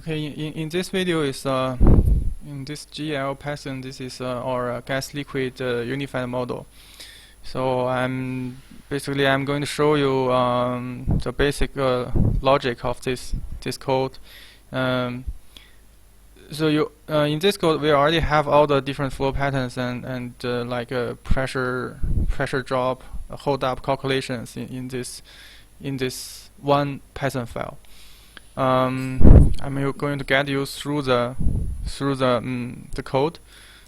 Okay, in this video is in this GL pattern, this is our gas liquid unified model. So I'm going to show you the basic logic of this code. So you in this code we already have all the different flow patterns and like pressure drop, hold up calculations in this one Python file. I'm going to guide you through the code.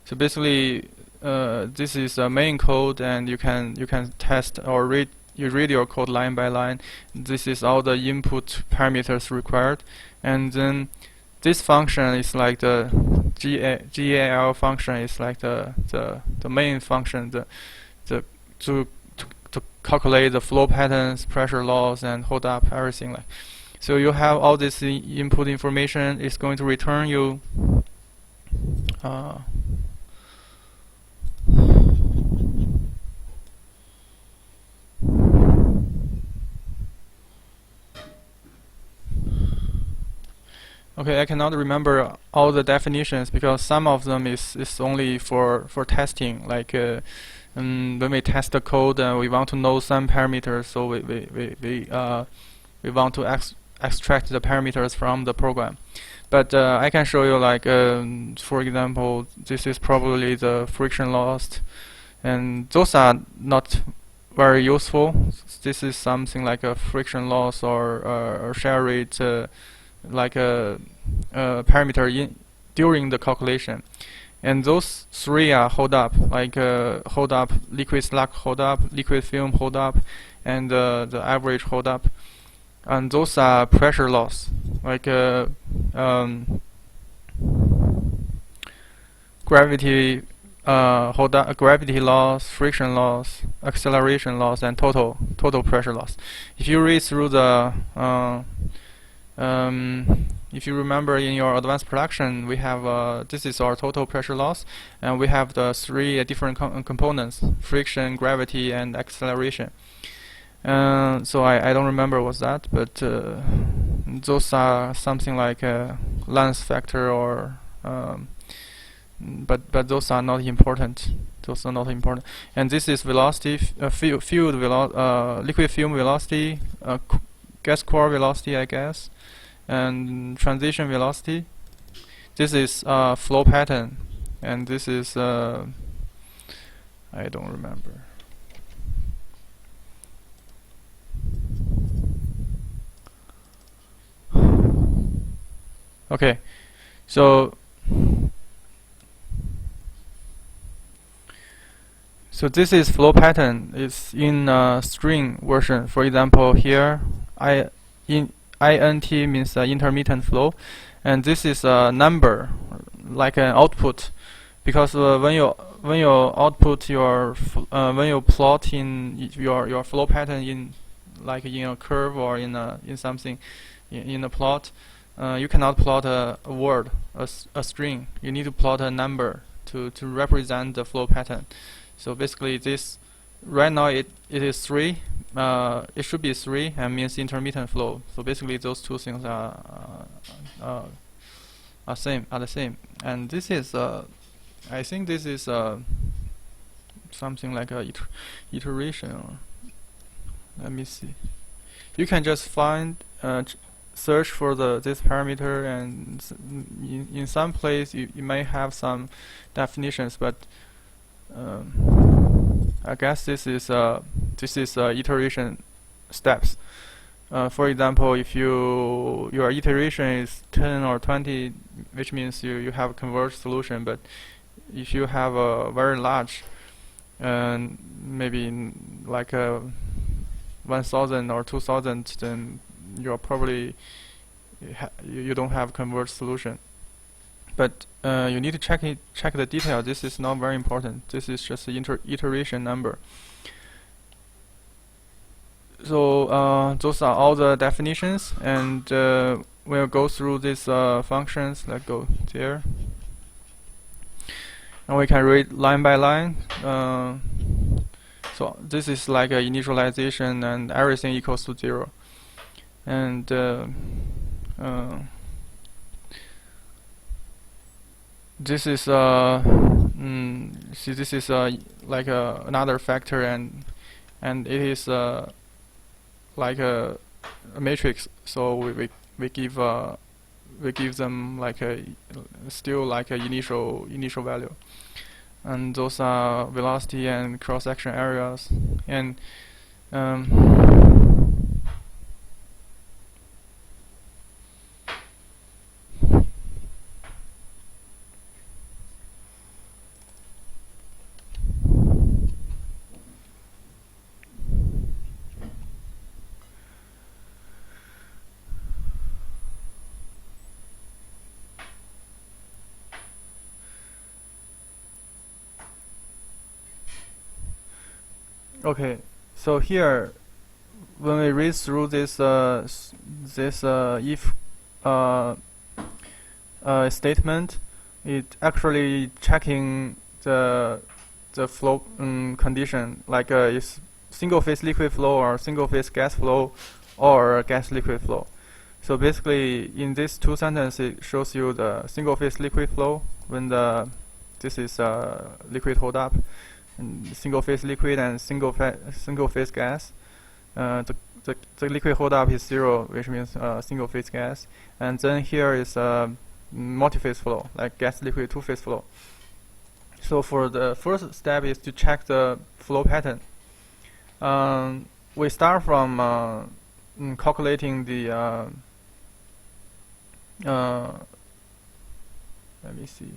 So basically, this is the main code, and you can test or read your code line by line. This is all the input parameters required, and then this function is like the GAL function is like the main function, to calculate the flow patterns, pressure loss, and hold up, everything like. So you have all this input information. It's going to return you okay, I cannot remember all the definitions because some of them is only for testing. Like when we test the code, we want to know some parameters, so we want to extract the parameters from the program. But I can show you, like for example, this is probably the friction loss, and those are not very useful. This is something like a friction loss or share rate, like a parameter during the calculation. And those three are hold up, like hold up, liquid slug hold up, liquid film hold up, and the average hold up. And those are pressure loss, like gravity gravity loss, friction loss, acceleration loss, and total pressure loss. If you read through the if you remember in your advanced production, we have this is our total pressure loss, and we have the three different components: friction, gravity, and acceleration. So I don't remember what's that, but those are something like a length factor, or but those are not important. Those are not important. And this is velocity, liquid film velocity, gas core velocity, I guess, and transition velocity. This is flow pattern, and this is I don't remember. Okay, so this is flow pattern. It's in string version. For example, here int means intermittent flow, and this is a number, like an output, because when you output your when you plot in your flow pattern in a curve or in something in a plot. You cannot plot a word, a string. You need to plot a number to represent the flow pattern. So basically, this right now it is 3. It should be 3 and means intermittent flow. So basically, those two things are the same. And this is I think this is something like a iteration. Let me see. You can just find search for this parameter, and in some place you may have some definitions, but I guess this is iteration steps. For example, if your iteration is 10 or 20, which means you have a converged solution. But if you have a very large, maybe like 1,000 or 2,000, then you're probably you don't have converged solution. But you need to check the detail. This is not very important. This is just the iteration number. So those are all the definitions, and we'll go through these functions. Let's go there, and we can read line by line. So this is like a initialization, and everything equals to 0. And this is see, this is like another factor, and it is like a matrix. So we give them like a still like a initial value, and those are velocity and cross section areas, and okay, so here when we read through this if statement, it actually checking the flow condition, like is single phase liquid flow or single phase gas flow or gas liquid flow. So basically, in this two sentences, it shows you the single phase liquid flow when this is liquid hold up, and single phase liquid and single phase gas. The liquid hold up is 0, which means single phase gas, and then here is multi-phase flow, like gas liquid two-phase flow. So for the first step is to check the flow pattern. We start from calculating the let me see.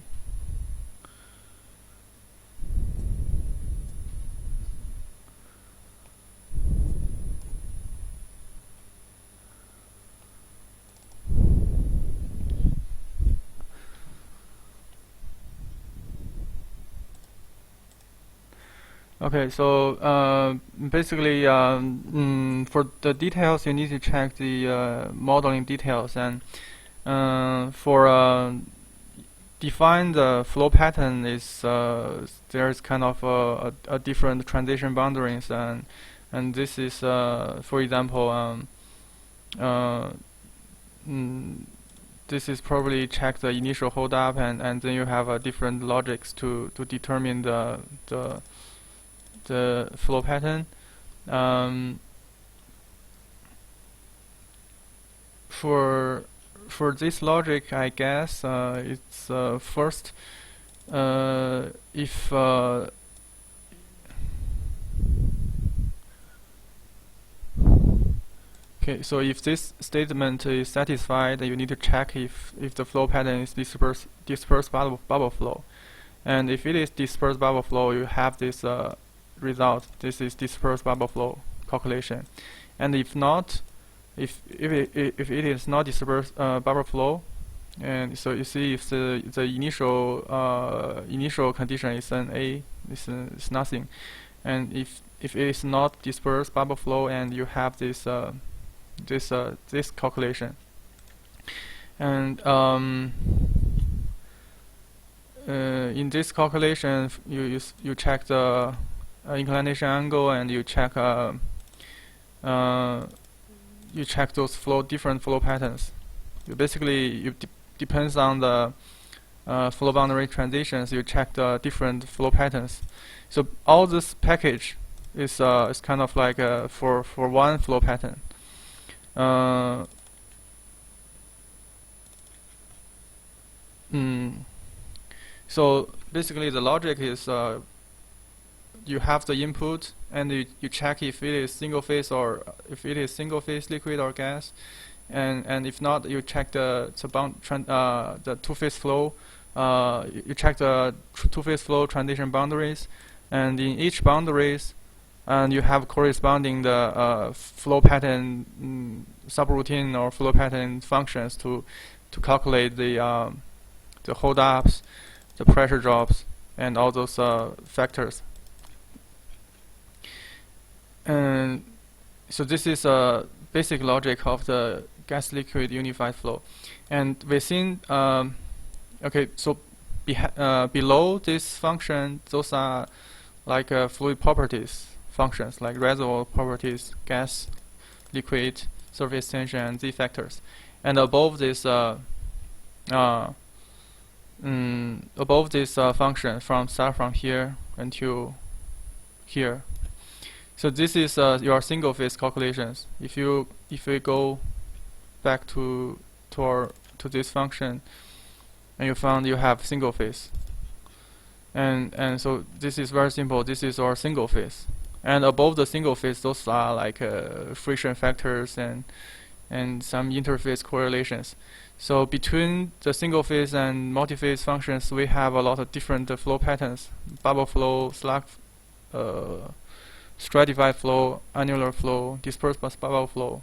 Okay, so basically, for the details, you need to check the modeling details, and for define the flow pattern is there's kind of a different transition boundaries, and this is for example this is probably check the initial hold up, and then you have different logics to determine the flow pattern. For this logic, I guess it's first if okay, so if this statement is satisfied, you need to check if the flow pattern is dispersed bubble flow, and if it is dispersed bubble flow, you have this result. This is dispersed bubble flow calculation, and if not, if it is not dispersed bubble flow, and so you see if the initial condition is an A, is nothing, and if it is not dispersed bubble flow, and you have this this calculation, and in this calculation you check the inclination angle, and you check those different flow patterns. You depends on the flow boundary transitions. You check the different flow patterns. So all this package is kind of like for one flow pattern. So basically, the logic is you have the input, and you check if it is single phase or if it is single phase liquid or gas, and if not, you check the two-phase flow. You check the two-phase flow transition boundaries, and in each boundaries, and you have corresponding the flow pattern subroutine or flow pattern functions to calculate the hold ups, the pressure drops, and all those factors. And so this is a basic logic of the gas liquid unified flow. And within okay, so below this function, those are like fluid properties functions, like reservoir properties, gas, liquid, surface tension, and Z factors. And above this above this function start from here until here. So this is your single phase calculations. If we go back to this function, and you found you have single phase, and so this is very simple. This is our single phase, and above the single phase, those are like friction factors and some interface correlations. So between the single phase and multi-phase functions, we have a lot of different flow patterns: bubble flow, slug, stratified flow, annular flow, dispersed bubble flow.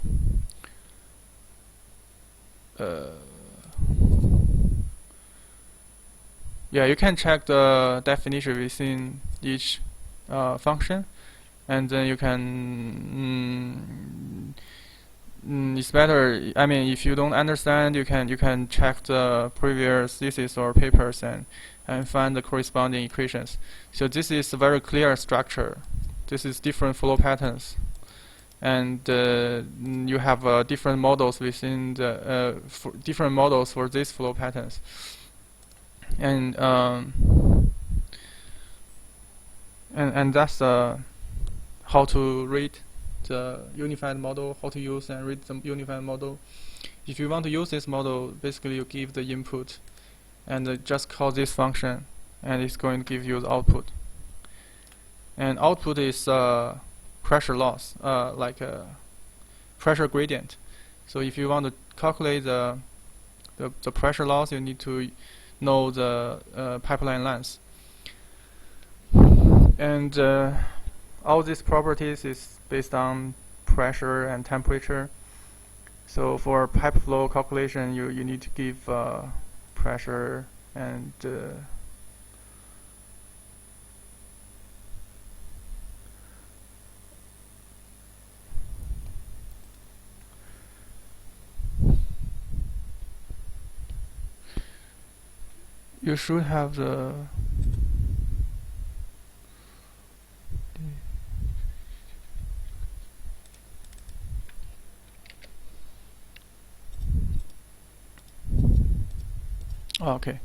Yeah, you can check the definition within each function, and then you can. It's better. I mean, if you don't understand, you can check the previous thesis or papers and find the corresponding equations. So this is a very clear structure. This is different flow patterns, and you have different models within the different models for these flow patterns. And that's how to read the unified model, how to use and read the unified model. If you want to use this model, basically you give the input and just call this function, and it's going to give you the output. And output is pressure loss, like a pressure gradient. So if you want to calculate the pressure loss, you need to know the pipeline length. And all these properties is based on pressure and temperature. So for pipe flow calculation, you need to give pressure and you should have the okay.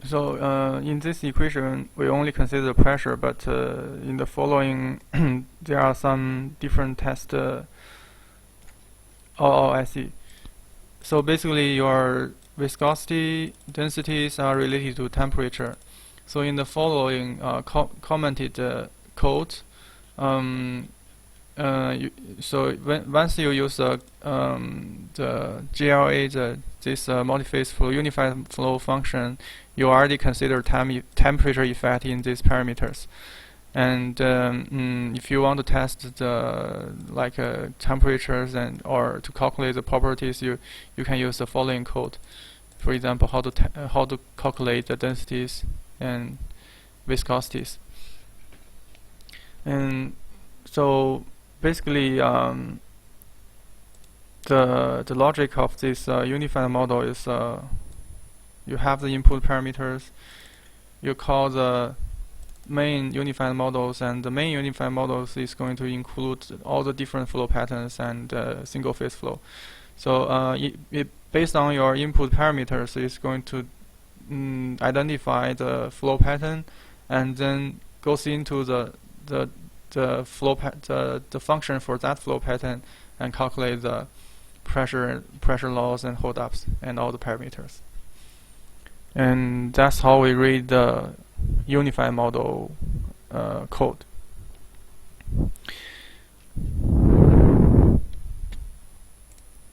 So in this equation, we only consider the pressure, but in the following, there are some different tests. I see. So basically, your viscosity densities are related to temperature. So in the following commented code, once you use the GLA, this multi-phase flow unified flow function, you already consider temperature effect in these parameters. And if you want to test the temperatures or to calculate the properties, you can use the following code. For example, how to calculate the densities and viscosities. And so basically, the logic of this unified model is you have the input parameters, you call the main unified models, and the main unified models is going to include all the different flow patterns and single phase flow. So based on your input parameters, it's going to identify the flow pattern, and then goes into the function for that flow pattern and calculate the pressure loss and holdups and all the parameters. And that's how we read the unified model code.